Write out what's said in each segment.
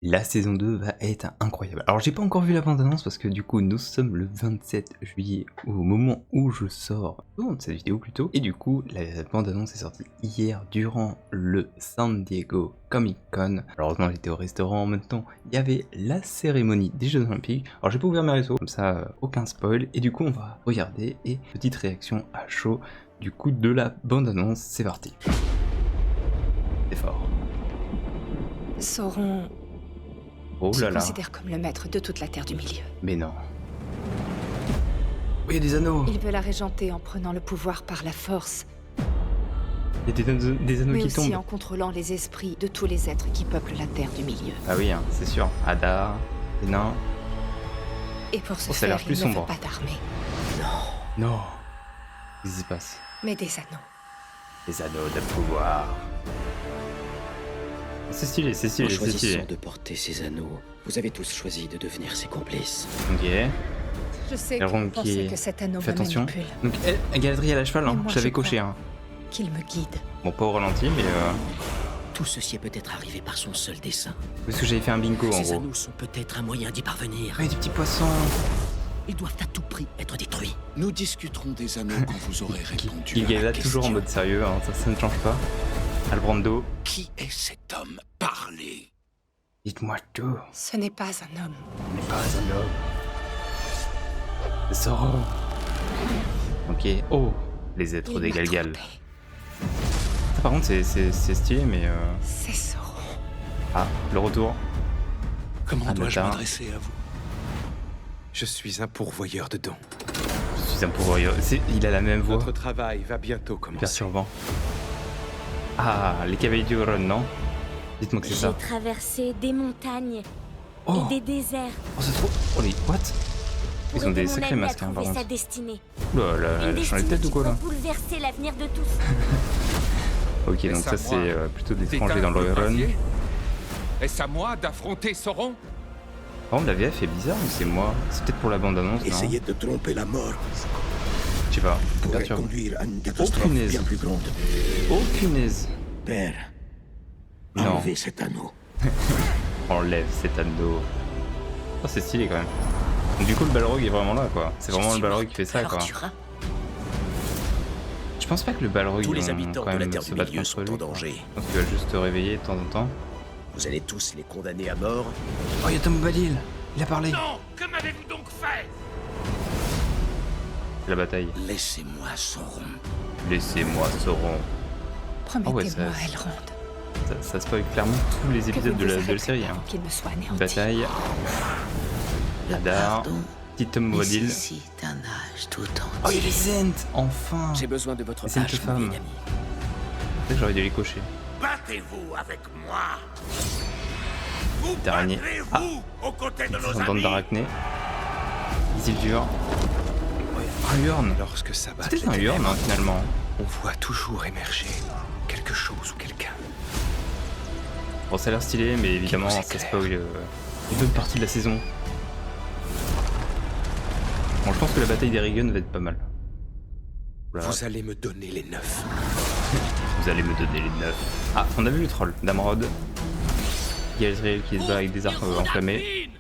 La saison 2 va être incroyable. Alors j'ai pas encore vu la bande-annonce parce que du coup nous sommes le 27 juillet au moment où je sors de cette vidéo plutôt. Et du coup la bande-annonce est sortie hier durant le San Diego Comic Con. Malheureusement j'étais au restaurant en même temps. Il y avait la cérémonie des Jeux Olympiques. Alors j'ai pas ouvert mes réseaux, comme ça aucun spoil. Et du coup on va regarder et petite réaction à chaud du coup de la bande-annonce. C'est parti. C'est fort. Sauron, Oh je là là. considère comme le maître de toute la Terre du Milieu. Mais non. Oui, il y a des anneaux. Il veut la régenter en prenant le pouvoir par la force, Il y a des anneaux mais qui aussi tombent. en contrôlant les esprits de tous les êtres qui peuplent la Terre du Milieu. Ah oui, hein, c'est sûr. Hadar, les nains. Et pour ce Oh, ça a l'air faire, plus il ne sombre. veut pas d'armée, Non. Qu'est-ce qui se passe? mais des anneaux. Les anneaux de pouvoir. C'est stylé, c'est En stylé, c'est choisissant stylé. de porter ces anneaux, vous avez tous choisi de devenir ses complices. Ok. Je sais que Elrond vous pensez qui que cet anneau fait me attention. manipule, Donc, Galadriel à la cheval, Mais hein. moi, Je l'avais je crois. coché. Hein. qu'il me guide. Bon, pas au ralenti, mais Tout ceci est peut-être arrivé par son seul dessein. parce que j'avais fait un bingo en Ces gros. anneaux sont peut-être un moyen d'y parvenir. Ah, des petits poissons. Ils doivent à tout prix être détruits. Nous discuterons des anneaux quand vous aurez répondu Il à est la là question. toujours en mode sérieux, hein. Ça ne change pas. Albrando. Qui est cet homme? Parlez. Dites-moi tout. Ce n'est pas un homme. On n'est pas un homme. C'est Sauron. Ok. Oh, les êtres Il des m'a Galgal. trompée. Ça, par contre, c'est stylé, mais C'est Sauron. ah, le retour. Comment Ah, dois-je bâtard. m'adresser à vous? Je suis un pourvoyeur de dons. Je suis un pourvoyeur. Il a la même voix. Votre travail va bientôt commencer. Perturbant. Ah, les cavaliers du Ron, non? Dites-moi que c'est J'ai ça. traversé des montagnes Oh, et des déserts oh c'est trop. Oh, les. What? pour Ils ont aider des mon sacrés ami à masques, hein, par trouver sa contre. destinée. Oula, elle a Une changé de destinée tête ou qui quoi là? peut bouleverser l'avenir de tous. Ok, donc ça c'est plutôt des étrangers dans le Run. Est-ce à moi d'affronter Sauron? Par contre, la VF est bizarre, mais c'est moi. C'est peut-être pour la bande-annonce, non? Essayez de tromper la mort Je sais pas. pourrait Perturbant. conduire à une Oh catastrophe punaise. bien plus grande. Oh punaise. Père, Non. enlevez cet anneau. Enlève cet anneau. Oh, c'est stylé quand même. Donc, du coup, le Balrog est vraiment là, quoi. C'est vraiment le Balrog qui fait ça, Alors quoi. tu ras. Je pense pas que le Balrog Tous ils les vont habitants quand de la même Terre se du battre Milieu contre sont lui. en quoi. danger. Je pense qu'il va juste te réveiller de temps en temps. Vous allez tous les condamner à mort. Oh, il y a Tom Bombadil. Il a parlé. Non! Que m'avez-vous donc fait? La bataille. Laissez-moi Sauron. Laissez-moi Sauron. Promettez-moi, ça- Elrond, Ça spoil clairement tous les que épisodes vous de la arrêterez série. Hein. avant qu'il ne soit anéanti. Bataille. Hadar. Petit Tom Bombadil. nécessite un âge tout entier. Oh, il y a les Zent. Enfin. J'ai besoin de votre C'est une âge, mon femme. vieil ami. Peut-être que j'aurais dû les cocher. Battez-vous avec moi. Vous D'araignée. battrez-vous Ah. aux côtés de nos Son bande amis? d'arachnées. Isildur. Un Urn. Lorsque ça bat C'est peut-être un Urn, hein, finalement. on voit toujours émerger quelque chose ou quelqu'un. Bon, ça a l'air stylé, mais évidemment, nous ça éclaire. spoil une bonne partie de la saison. Bon, je pense que la bataille des Rigon va être pas mal. Oula, Vous allez me donner les 9. vous allez me donner les 9. Ah, on a vu le troll d'Amrod. Galadriel qui se bat avec des arcs enflammés.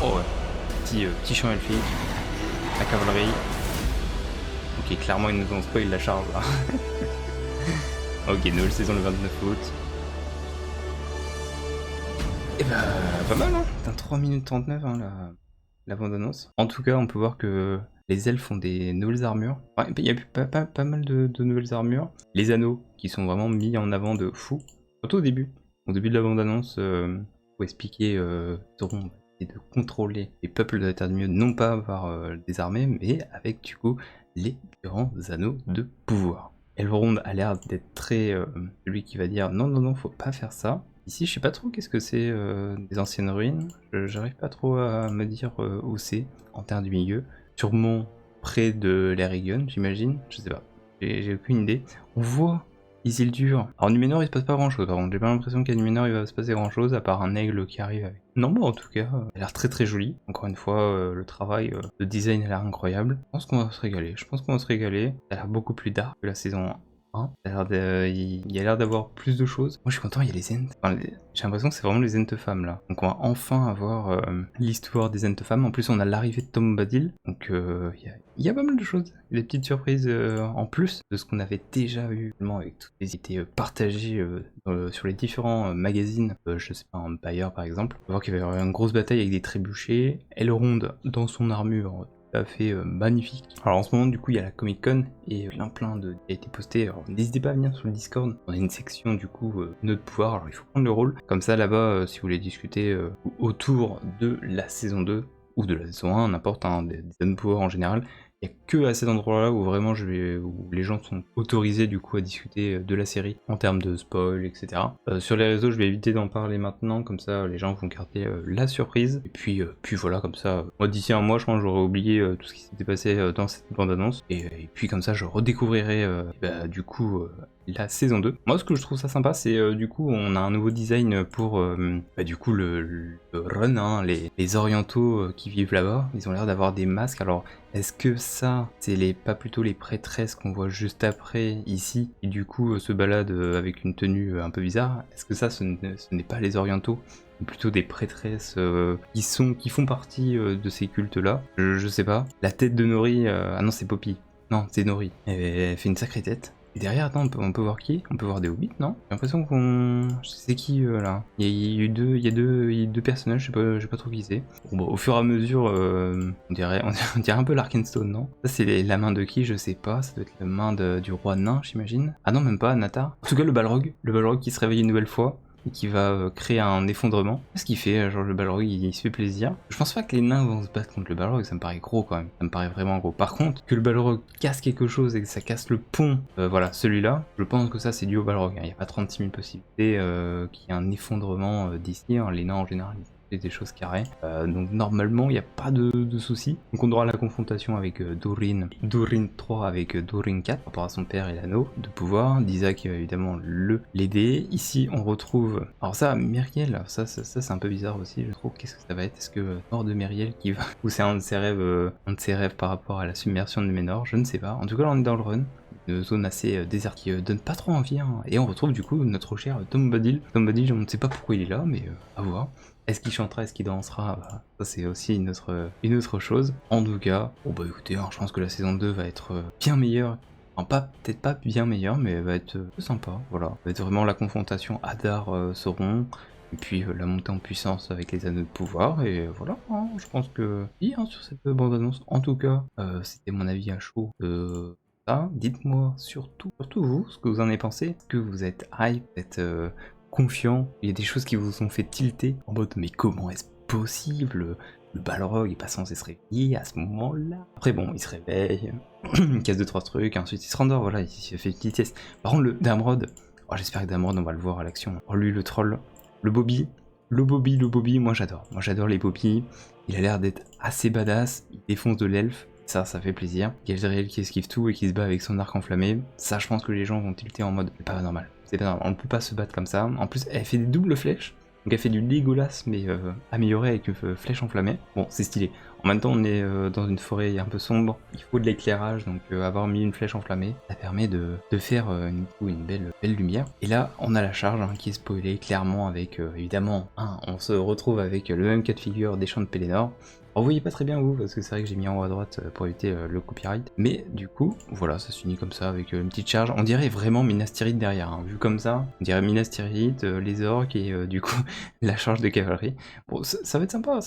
Oh ouais. Petit champ elfique. La cavalerie. Ok, clairement ils nous ont spoil la charge là. Ok, nouvelle saison le 29 août. Et bah, pas mal hein. Putain, 3 minutes 39 hein, la bande-annonce. En tout cas, on peut voir que les elfes ont des nouvelles armures. Ouais, il y a pas mal de nouvelles armures. Les anneaux qui sont vraiment mis en avant de fou. Surtout au début. Au début de la bande-annonce, pour expliquer Sauron et de contrôler les peuples de la Terre du Milieu, non pas par des armées, mais avec du coup les grands anneaux de pouvoir. Elrond a l'air d'être très celui qui va dire non, non, non, faut pas faire ça. Ici, je sais pas trop qu'est-ce que c'est des anciennes ruines. J'arrive pas trop à me dire où c'est en Terre du Milieu. Sûrement près de l'Erigon, j'imagine. Je sais pas. J'ai aucune idée. On voit Isildur. Alors Numénor il se passe pas grand chose par contre, j'ai pas l'impression qu'à Numénor il va se passer grand chose à part un aigle qui arrive avec. Non bon en tout cas, elle a l'air très très jolie. Encore une fois, le travail de design a l'air incroyable. Je pense qu'on va se régaler, ça a l'air beaucoup plus dark que la saison 1. Il y a l'air d'avoir plus de choses. Moi je suis content, il y a les Ents. Enfin, j'ai l'impression que c'est vraiment les Ents femmes là. Donc on va enfin avoir l'histoire des Ents femmes. En plus on a l'arrivée de Tom Bombadil. Donc il y a pas mal de choses. Des petites surprises en plus de ce qu'on avait déjà eu avec toutes les idées partagées sur les différents magazines. Je sais pas, Empire par exemple. On va voir qu'il va y avoir une grosse bataille avec des trébuchets. Elrond dans son armure. Fait magnifique. Alors en ce moment du coup il y a la Comic Con et plein de qui a été posté. Alors n'hésitez pas à venir sur le Discord. On a une section du coup notre pouvoir. Alors il faut prendre le rôle. Comme ça là-bas si vous voulez discuter autour de la saison 2 ou de la saison 1, n'importe des zones pouvoir en général. Il n'y a que à cet endroit-là où vraiment où les gens sont autorisés du coup à discuter de la série en termes de spoil, etc. Sur les réseaux, je vais éviter d'en parler maintenant, comme ça les gens vont garder la surprise. Et puis voilà, comme ça, moi d'ici un mois, je pense que j'aurais oublié tout ce qui s'était passé dans cette bande-annonce. Et puis comme ça, je redécouvrirai du coup la saison 2. Moi, ce que je trouve ça sympa, c'est du coup, on a un nouveau design pour du coup le run, hein, les orientaux qui vivent là-bas. Ils ont l'air d'avoir des masques. Alors, est-ce que ça, c'est pas plutôt les prêtresses qu'on voit juste après ici, et du coup se baladent avec une tenue un peu bizarre? Est-ce que ça, ce n'est pas les orientaux, mais plutôt des prêtresses qui font partie de ces cultes-là? Je sais pas. La tête de Nori, ah non, c'est Poppy. Non, c'est Nori. Elle fait une sacrée tête. Et derrière, attends, on peut voir qui? On peut voir des hobbits, non? J'ai l'impression qu'on... C'est qui, là? Il y a deux personnages, je sais pas trop qui c'est. Bon, bah, au fur et à mesure, on dirait un peu l'Arkenstone, non? Ça, c'est la main de qui? Je sais pas. Ça doit être la main du roi nain, j'imagine. Ah non, même pas, Natar. En tout cas, le Balrog. Le Balrog qui se réveille une nouvelle fois. Et qui va créer un effondrement. Qu'est-ce qu'il fait? Genre le Balrog il se fait plaisir. Je pense pas que les nains vont se battre contre le Balrog, ça me paraît gros quand même. Ça me paraît vraiment gros. Par contre, que le Balrog casse quelque chose et que ça casse le pont, voilà, celui-là, je pense que ça c'est dû au Balrog. Il n'y a pas 36 000 possibilités qu'il y ait un effondrement d'ici. Hein. Les nains en général, c'est des choses carrées. Donc normalement il n'y a pas de soucis. Donc on aura la confrontation avec Durin 3 avec Durin 4 par rapport à son père et l'anneau de pouvoir, d'Isaac qui va évidemment l'aider. Ici on retrouve, alors ça Myriel, ça c'est un peu bizarre aussi je trouve. Qu'est-ce que ça va être? Est-ce que mort de Myriel qui va, ou c'est un de ses rêves par rapport à la submersion de Ménor? Je ne sais pas. En tout cas là on est dans le run, une zone assez déserte qui donne pas trop envie, hein. Et on retrouve du coup notre cher Tom Bombadil. Tom Bombadil, on ne sait pas pourquoi il est là, mais à voir. Est-ce qu'il chantera, est-ce qu'il dansera? Bah, ça c'est aussi une autre chose. En tout cas, bon bah écoutez, hein, je pense que la saison 2 va être bien meilleure. Enfin, peut-être pas bien meilleure, mais elle va être sympa, voilà. Ça va être vraiment la confrontation Hadar-Sauron, et puis la montée en puissance avec les anneaux de pouvoir, et voilà, hein, je pense que oui, hein, sur cette bande-annonce. En tout cas, c'était mon avis à chaud. Dites-moi surtout vous, ce que vous en avez pensé. Est-ce que vous êtes hype, vous êtes confiant? Il y a des choses qui vous ont fait tilter en mode mais comment est-ce possible? Le Balrog est pas censé se réveiller à ce moment-là. Après bon, il se réveille, il casse 2-3 trucs, ensuite il se rendort, voilà, il se fait une petite sieste. Par contre le Damrod, oh, j'espère que Damrod on va le voir à l'action. Oh lui le troll, le Bobby, moi j'adore les Bobby. Il a l'air d'être assez badass, il défonce de l'elfe. Ça fait plaisir. Galadriel qui esquive tout et qui se bat avec son arc enflammé. Ça, je pense que les gens vont tilter en mode c'est pas normal. C'est pas normal. On ne peut pas se battre comme ça. En plus, elle fait des doubles flèches. Donc elle fait du Legolas, mais amélioré avec une flèche enflammée. Bon, c'est stylé. En même temps, on est dans une forêt un peu sombre. Il faut de l'éclairage, donc avoir mis une flèche enflammée, ça permet de faire une belle lumière. Et là, on a la charge hein, qui est spoilée clairement avec, évidemment, on se retrouve avec le même cas de figure des Champs de Pelennor. Alors vous voyez pas très bien vous, parce que c'est vrai que j'ai mis en haut à droite pour éviter le copyright. Mais du coup, voilà, ça se finit comme ça avec une petite charge. On dirait vraiment Minas Tirith derrière, hein. Vu comme ça, on dirait Minas Tirith, les orques et du coup la charge de cavalerie. Bon, ça va être sympa,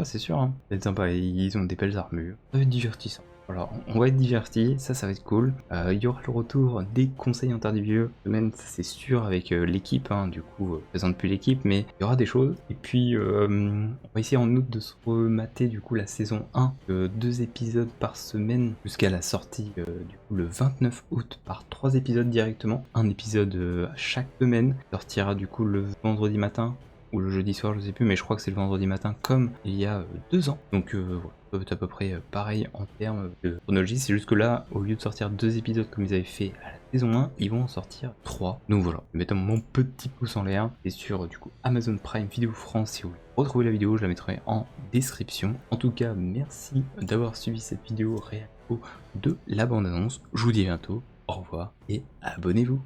c'est sûr. Hein. Ça va être sympa, ils ont des belles armures. Ça va être divertissant. Voilà, on va être divertis, ça va être cool. Il y aura le retour des conseils intervieux, semaine, ça c'est sûr, avec l'équipe, hein, du coup, je présente plus l'équipe, mais il y aura des choses. Et puis, on va essayer en août de se remater, du coup, la saison 1, 2 épisodes par semaine, jusqu'à la sortie, du coup, le 29 août, par 3 épisodes directement. Un épisode chaque semaine, sortira, du coup, le vendredi matin, ou le jeudi soir, je sais plus, mais je crois que c'est le vendredi matin, comme il y a 2 ans. Donc voilà, ça va être à peu près pareil en termes de chronologie. C'est juste que là, au lieu de sortir 2 épisodes comme ils avaient fait à la saison 1, ils vont en sortir 3. Donc voilà, mettons mon petit pouce en l'air. Et sur du coup Amazon Prime Vidéo France, si vous voulez retrouver la vidéo, je la mettrai en description. En tout cas, merci d'avoir suivi cette vidéo réaction de la bande-annonce. Je vous dis à bientôt. au revoir et abonnez-vous.